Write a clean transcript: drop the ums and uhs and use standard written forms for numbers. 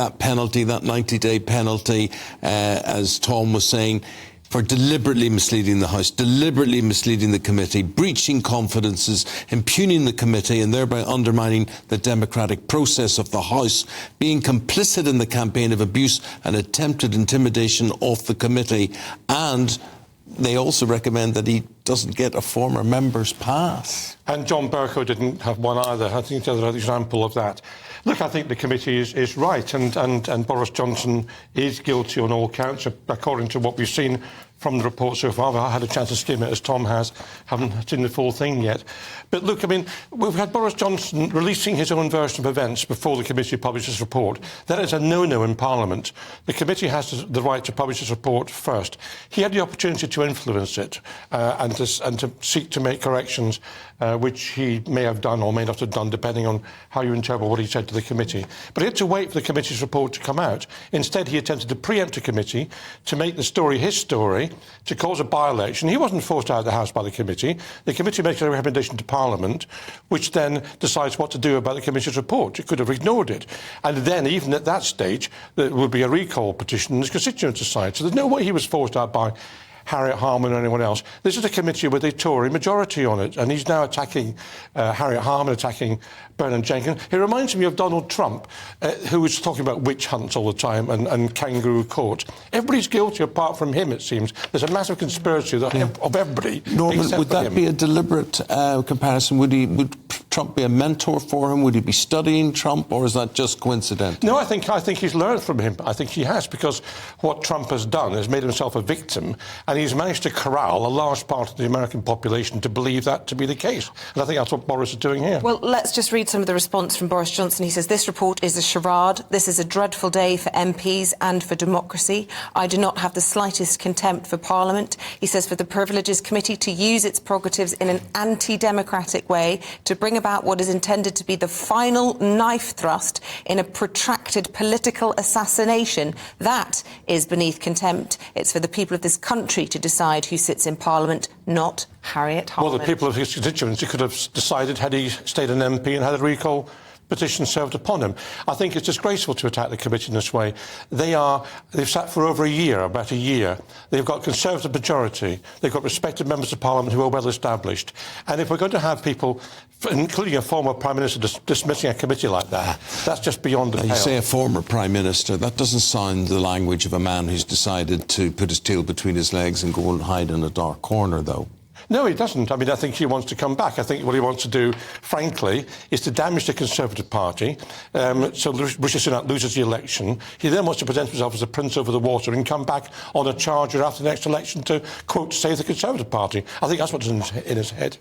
that penalty, that 90-day penalty, as Tom was saying, for deliberately misleading the House, deliberately misleading the committee, breaching confidences, impugning the committee and thereby undermining the democratic process of the House, being complicit in the campaign of abuse and attempted intimidation of the committee. And they also recommend that he doesn't get a former member's pass. And John Bercow didn't have one either. I think the other example of that. Look, I think the committee is right, and Boris Johnson is guilty on all counts, according to what we've seen from the report so far. I had a chance to skim it, as Tom has. Haven't seen the full thing yet. But look, I mean, we've had Boris Johnson releasing his own version of events before the committee published its report. That is a no-no in Parliament. The committee has the right to publish its report first. He had the opportunity to influence it and to seek to make corrections, which he may have done or may not have done, depending on how you interpret what he said to the committee. But he had to wait for the committee's report to come out. Instead, he attempted to preempt the committee, to make the story his story, to cause a by-election. He wasn't forced out of the House by the committee. The committee makes a recommendation to Parliament, which then decides what to do about the committee's report. It could have ignored it. And then, even at that stage, there would be a recall petition on his constituents' side. So there's no way he was forced out by Harriet Harman or anyone else. This is a committee with a Tory majority on it, and he's now attacking Harriet Harman, attacking Bernard Jenkins. He reminds me of Donald Trump, who was talking about witch hunts all the time and kangaroo court. Everybody's guilty apart from him, it seems. There's a massive conspiracy of everybody. Norman, would that be a deliberate comparison? Would Trump be a mentor for him? Would he be studying Trump, or is that just coincidental? No, I think he's learned from him. I think he has, because what Trump has done is made himself a victim, and he's managed to corral a large part of the American population to believe that to be the case. And I think that's what Boris is doing here. Well, let's just read some of the response from Boris Johnson. He says, "This report is a charade. This is a dreadful day for MPs and for democracy. I do not have the slightest contempt for Parliament." He says, "For the Privileges Committee to use its prerogatives in an anti-democratic way to bring about what is intended to be the final knife thrust in a protracted political assassination, that is beneath contempt. It's for the people of this country to decide who sits in Parliament, not Harriet Harman." Well, the people of his constituency could have decided had he stayed an MP and had a recall petition served upon him. I think it's disgraceful to attack the committee in this way. They've sat for over about a year. They've got Conservative majority. They've got respected members of Parliament who are well established. And if we're going to have people, including a former Prime Minister, dismissing a committee like that, that's just beyond the pale. You say a former Prime Minister. That doesn't sound the language of a man who's decided to put his tail between his legs and go and hide in a dark corner, though. No, he doesn't. I mean, I think he wants to come back. I think what he wants to do, frankly, is to damage the Conservative Party, so Rishi Sunak loses the election. He then wants to present himself as a prince over the water and come back on a charger after the next election to, quote, save the Conservative Party. I think that's what's in his head.